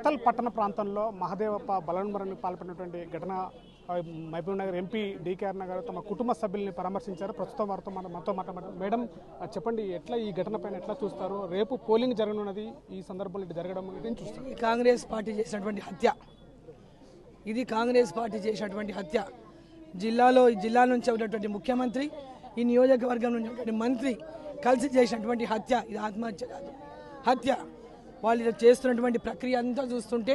ఉప్పల్ పట్టణ ప్రాంతంలో మహదేవప్ప బలవన్మరణకు పాల్పడినటువంటి ఘటన మహబూబ్ నగర్ ఎంపీ డీకేఆర్ నగర్ తమ కుటుంబ సభ్యుల్ని పరామర్శించారు. ప్రస్తుతం వారితో మనతో మాట్లాడారు. మేడం, చెప్పండి, ఎట్లా ఈ ఘటన పైన ఎట్లా చూస్తారు? రేపు పోలింగ్ జరగనున్నది, ఈ సందర్భంలో ఇది జరగడం చూస్తారు. కాంగ్రెస్ పార్టీ చేసినటువంటి హత్య, ఇది కాంగ్రెస్ పార్టీ చేసినటువంటి హత్య. జిల్లా నుంచి ఉన్నటువంటి ముఖ్యమంత్రి, ఈ నియోజకవర్గం నుంచి ఉన్నటువంటి మంత్రి కలిసి చేసినటువంటి హత్య. ఇది ఆత్మహత్య కాదు, హత్య. వాళ్ళు చేస్తున్నటువంటి ప్రక్రియ అంతా చూస్తుంటే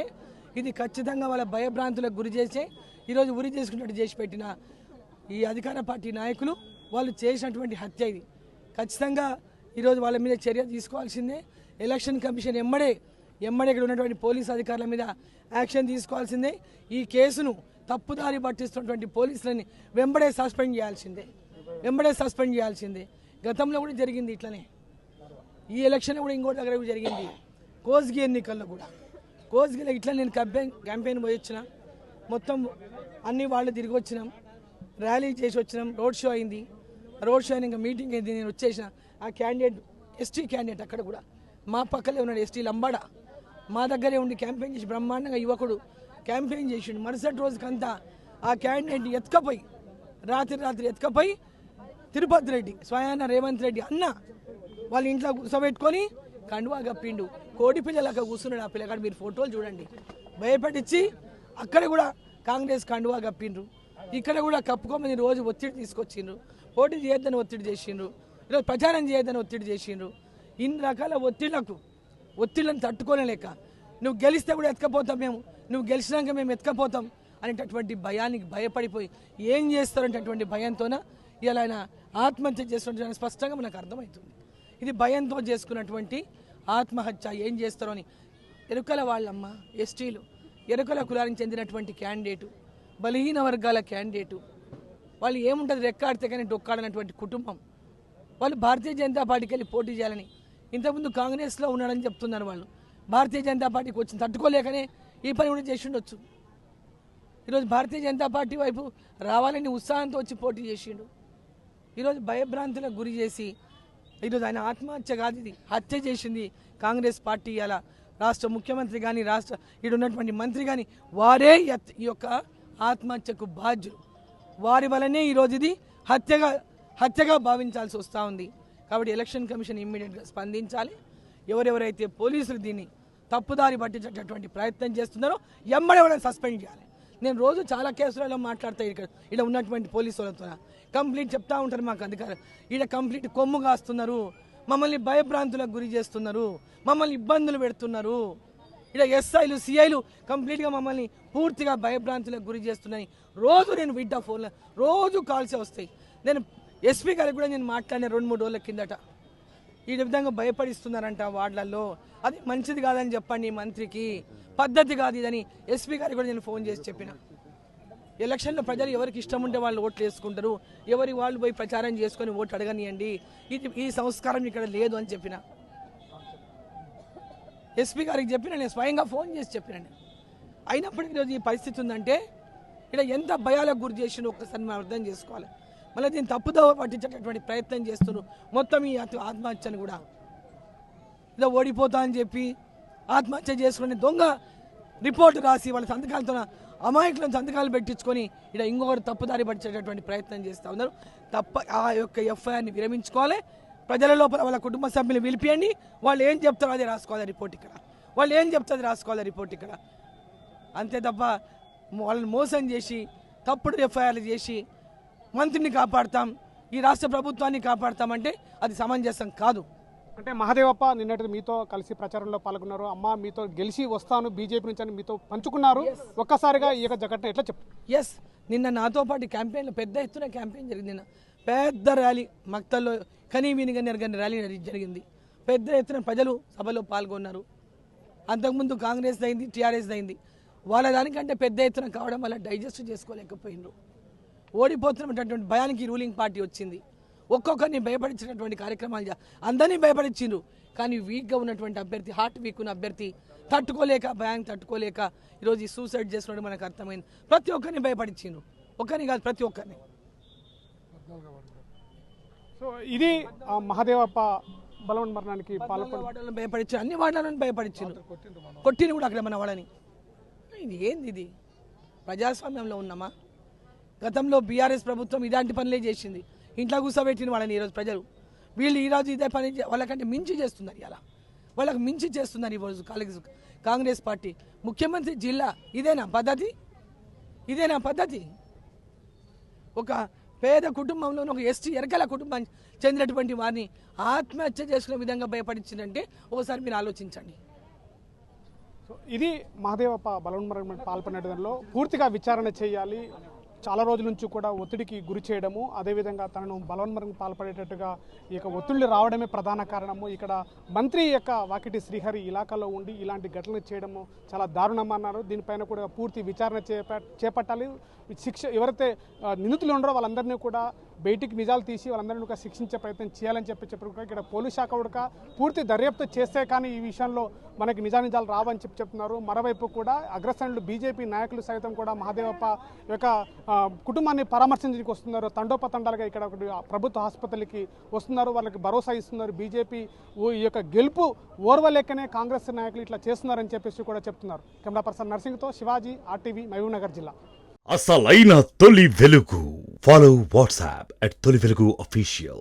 ఇది ఖచ్చితంగా వాళ్ళ భయభ్రాంతులకు గురి చేసే ఈరోజు ఉరి చేసుకున్నట్టు చేసి పెట్టిన ఈ అధికార పార్టీ నాయకులు వాళ్ళు చేసినటువంటి హత్య. ఇది ఖచ్చితంగా ఈరోజు వాళ్ళ మీద చర్య తీసుకోవాల్సిందే. ఎలక్షన్ కమిషన్ ఎమ్మడే ఇక్కడ ఉన్నటువంటి పోలీసు అధికారుల మీద యాక్షన్ తీసుకోవాల్సిందే. ఈ కేసును తప్పుదారి పట్టిస్తున్నటువంటి పోలీసులని వెంబడే సస్పెండ్ చేయాల్సిందే. గతంలో కూడా జరిగింది ఇట్లనే. ఈ ఎలక్షన్ కూడా ఇంకోటి దగ్గర జరిగింది. కోస్గి ఎన్నికల్లో కూడా కోస్గిలో ఇట్లా నేను క్యాంపెయిన్ పోయి వచ్చిన, మొత్తం అన్ని వాళ్ళు తిరిగి వచ్చినాం, ర్యాలీ చేసి వచ్చినాం, రోడ్ షో అయింది. రోడ్ షో అయినా ఇంకా మీటింగ్ అయింది. నేను వచ్చేసిన ఆ క్యాండిడేట్ ఎస్టీ క్యాండిడేట్ అక్కడ కూడా మా పక్కనే ఉన్నాడు, ఎస్టీ లంబాడ, మా దగ్గరే ఉండి క్యాంపెయిన్ చేసి బ్రహ్మాండంగా యువకుడు క్యాంపెయిన్ చేసిండు. మరుసటి రోజుకంతా ఆ క్యాండిడేట్ని ఎత్తుకపోయి రాత్రి ఎత్తుకపోయి తిరుపతి రెడ్డి, స్వయాన రేవంత్ రెడ్డి అన్న వాళ్ళ ఇంట్లో కూర్చోబెట్టుకొని కండువా కప్పిండు. కోడి పిల్లలక కూర్చున్నాడు ఆ పిల్లగాడు. మీరు ఫోటోలు చూడండి. భయపెట్టించి అక్కడ కూడా కాంగ్రెస్ కండువా కప్పిండ్రు. ఇక్కడ కూడా కప్పుకోమని రోజు ఒత్తిడి తీసుకొచ్చిండ్రు. పోటీ చేయొద్దని ఒత్తిడి చేసిండ్రు. ఈరోజు ప్రచారం చేయొద్దని ఒత్తిడి చేసిండ్రు. ఇన్ని రకాల ఒత్తిళ్లను తట్టుకోలేక నువ్వు గెలిస్తే కూడా ఎత్తుకపోతాం, నువ్వు గెలిచినాక మేము ఎత్తుకపోతాం అనేటటువంటి భయానికి భయపడిపోయి ఏం చేస్తారంటటువంటి భయంతోన ఇలా ఆయన ఆత్మహత్య చేస్తున్న స్పష్టంగా మనకు అర్థమవుతుంది. ఇది భయంతో చేసుకున్నటువంటి ఆత్మహత్య. ఏం చేస్తారో అని ఎరుకల వాళ్ళమ్మ, ఎస్టీలు, ఎరుకల కులానికి చెందినటువంటి క్యాండిడేటు, బలహీన వర్గాల క్యాండిడేటు, వాళ్ళు ఏముంటుంది రెక్కాడితే కానీ డొక్కాడనటువంటి కుటుంబం. వాళ్ళు భారతీయ జనతా పార్టీకి వెళ్ళి పోటీ చేయాలని, ఇంతకుముందు కాంగ్రెస్లో ఉన్నాడని చెప్తున్నారు వాళ్ళు. భారతీయ జనతా పార్టీకి వచ్చి తట్టుకోలేకనే ఈ పని కూడా చేసి ఉండొచ్చు. ఈరోజు భారతీయ జనతా పార్టీ వైపు రావాలని ఉత్సాహంతో వచ్చి పోటీ చేసిండు. ఈరోజు భయభ్రాంతులకు గురి చేసి ఈరోజు ఆయన ఆత్మహత్య కాదు, ఇది హత్య చేసింది కాంగ్రెస్ పార్టీ. అలా రాష్ట్ర ముఖ్యమంత్రి కానీ ఇక్కడ ఉన్నటువంటి మంత్రి కానీ వారే ఈ యొక్క ఆత్మహత్యకు బాధ్యులు. వారి వల్లనే ఈరోజు ఇది హత్యగా భావించాల్సి వస్తూ ఉంది. కాబట్టి ఎలక్షన్ కమిషన్ ఇమ్మీడియట్గా స్పందించాలి. ఎవరెవరైతే పోలీసులు దీన్ని తప్పుదారి పట్టించేటటువంటి ప్రయత్నం చేస్తున్నారో ఎమ్మడెవరైనా సస్పెండ్ చేయాలి. నేను రోజు చాలా కేసులలో మాట్లాడతా ఇక్కడ ఉన్నటువంటి పోలీసు వాళ్ళతో కంప్లీట్ చెప్తా ఉంటారు మాకు అధికారులు. ఇక్కడ కంప్లీట్ కొమ్ము కాస్తున్నారు, మమ్మల్ని భయభ్రాంతులకు గురి చేస్తున్నారు, మమ్మల్ని ఇబ్బందులు పెడుతున్నారు. ఇక్కడ ఎస్ఐలు సిఐలు కంప్లీట్గా మమ్మల్ని పూర్తిగా భయభ్రాంతులకు గురి చేస్తున్నాయి. రోజు నేను వింటా ఫోన్లో, రోజు కాల్సే వస్తాయి. నేను ఎస్పీ గారికి కూడా నేను మాట్లాడిన 2-3 రోజుల కిందట. ఈ విధంగా భయపడిస్తున్నారంట వార్డులలో. అది మంచిది కాదని చెప్పండి మంత్రికి, పద్ధతి కాదు ఇదని ఎస్పీ గారికి కూడా నేను ఫోన్ చేసి చెప్పిన. ఎలక్షన్లో ప్రజలు ఎవరికి ఇష్టం ఉంటే వాళ్ళు ఓట్లు వేసుకుంటారు, ఎవరి వాళ్ళు పోయి ప్రచారం చేసుకొని ఓటు అడగనియండి, ఈ సంస్కారం ఇక్కడ లేదు అని చెప్పిన. ఎస్పీ గారికి చెప్పిన, నేను స్వయంగా ఫోన్ చేసి చెప్పినాను. అయినప్పటికీ ఈరోజు ఈ పరిస్థితి ఉందంటే ఇక్కడ ఎంత భయాలకు గురి చేసిండో ఒక్కసారి మనం అర్థం చేసుకోవాలి. మళ్ళీ దీన్ని తప్పుదోవ పట్టించేటటువంటి ప్రయత్నం చేస్తున్నారు. మొత్తం ఈ ఆత్మహత్యను కూడా ఇలా ఓడిపోతా అని చెప్పి ఆత్మహత్య చేసుకుని దొంగ రిపోర్టు రాసి వాళ్ళ సంతకాలతో అమాయకులను సంతకాలు పెట్టించుకొని ఇలా ఇంకొకరు తప్పుదారి పట్టించేటటువంటి ప్రయత్నం చేస్తూ ఉన్నారు. ఆ యొక్క ఎఫ్ఐఆర్ని విరమించుకోవాలి. ప్రజల లోపల వాళ్ళ కుటుంబ సభ్యులు పిలిపియండి. వాళ్ళు ఏం చెప్తారో అదే రాసుకోవాలి రిపోర్ట్ ఇక్కడ. వాళ్ళు ఏం చెప్తారో రాసుకోవాలి రిపోర్ట్ ఇక్కడ. అంతే తప్ప వాళ్ళని మోసం చేసి తప్పుడు ఎఫ్ఐఆర్లు చేసి మంత్రిని కాపాడతాం, ఈ రాష్ట్ర ప్రభుత్వాన్ని కాపాడతామంటే అది సమంజసం కాదు. అంటే మహదేవప్ప నిన్నటి మీతో కలిసి ప్రచారంలో పాల్గొన్నారు. అమ్మ మీతో గెలిచి వస్తాను బీజేపీ నుంచి అని మీతో పంచుకున్నారు. ఒక్కసారిగా ఈ యొక్క ఘటన ఎట్లా చెప్పు? ఎస్, నిన్న నాతో పాటు క్యాంపెయిన్లో పెద్ద ఎత్తున క్యాంపెయిన్ జరిగింది. నిన్న పెద్ద ర్యాలీ మక్తల్లో కనీవినిగా నెరగని ర్యాలీ జరిగింది. పెద్ద ఎత్తున ప్రజలు సభలో పాల్గొన్నారు. అంతకుముందు కాంగ్రెస్ అయింది, టీఆర్ఎస్ అయింది. వాళ్ళ దానికంటే పెద్ద ఎత్తున కావడం వల్ల డైజెస్ట్ చేసుకోలేకపోయినారు. ఓడిపోతున్నటువంటి భయానికి రూలింగ్ పార్టీ వచ్చింది. ఒక్కొక్కరిని భయపడించినటువంటి కార్యక్రమాలు అందరినీ భయపడించిండ్రు. కానీ వీక్గా ఉన్నటువంటి అభ్యర్థి, హార్ట్ వీక్ ఉన్న అభ్యర్థి తట్టుకోలేక, భయానికి తట్టుకోలేక ఈరోజు ఈ సూసైడ్ చేసినట్టు మనకు అర్థమైంది. ప్రతి ఒక్కరిని భయపడించిండ్రు, ఒక్కరిని కాదు ప్రతి ఒక్కరిని. సో ఇది మహదేవప్ప బలవన్ మరణానికి పాల్పడి వాడలను భయపడించారు, అన్ని వాడలను భయపడించారు, కొట్టిన కూడా అక్కడ మన వాడని. ఇది ఏంది ఇది? ప్రజాస్వామ్యంలో ఉన్నామా? గతంలో బీఆర్ఎస్ ప్రభుత్వం ఇలాంటి పనులే చేసింది, ఇంట్లో కూర్చోబెట్టిన వాళ్ళని. ఈరోజు ప్రజలు వీళ్ళు ఈరోజు ఇదే పని వాళ్ళకంటే మించి చేస్తున్నారు. ఇలా వాళ్ళకి మించి చేస్తున్నారు ఈరోజు కాంగ్రెస్ పార్టీ. ముఖ్యమంత్రి జిల్లా ఇదేనా పద్ధతి? ఇదేనా పద్ధతి? ఒక పేద కుటుంబంలోని ఒక ఎస్టీ ఎరకల కుటుంబానికి చెందినటువంటి వారిని ఆత్మహత్య చేసుకునే విధంగా భయపడించిందంటే ఒకసారి మీరు ఆలోచించండి. సో ఇది మహదేవప్ప బలవన్మరణానికి పాల్పడిన దానిలో పూర్తిగా విచారణ చేయాలి. చాలా రోజుల నుంచి కూడా ఒత్తిడికి గురి చేయడము, అదేవిధంగా తనను బలవన్మరణకు పాల్పడేటట్టుగా ఈ యొక్క ఒత్తిళ్లు రావడమే ప్రధాన కారణము. ఇక్కడ మంత్రి యొక్క వాకిటి శ్రీహరి ఇలాకాలో ఉండి ఇలాంటి ఘటనలు చేయడము చాలా దారుణమన్నారు. దీనిపైన కూడా పూర్తి విచారణ చేపట్టాలి. శిక్ష ఎవరైతే నిందితులు ఉన్నారో వాళ్ళందరినీ కూడా బయటికి నిజాలు తీసి వాళ్ళందరినీ కూడా శిక్షించే ప్రయత్నం చేయాలని చెప్పి ఇక్కడ పోలీస్ శాఖ కూడా పూర్తి దర్యాప్తు చేస్తే కానీ ఈ విషయంలో మనకి నిజాలు రావని చెప్తున్నారు. మరోవైపు కూడా అగ్రశ్రేణులు బీజేపీ నాయకులు సైతం కూడా మహదేవప్ప యొక్క కుటుంబాన్ని పరామర్శించడానికి వస్తున్నారు. తండోపతండాలుగా ఇక్కడ ప్రభుత్వ ఆసుపత్రికి వస్తున్నారు, వాళ్ళకి భరోసా ఇస్తున్నారు. బీజేపీ ఈ యొక్క గెలుపు ఓర్వలేకనే కాంగ్రెస్ నాయకులు ఇట్లా చేస్తున్నారని చెప్పేసి కూడా చెప్తున్నారు. కెమెరా పర్సన్ నర్సింగ్తో శివాజీ, RTV, మహబూబ్నగర్ జిల్లా. అసలైన తొలి వెలుగు. ఫాలో వాట్సాప్ @తొలి వెలుగు official.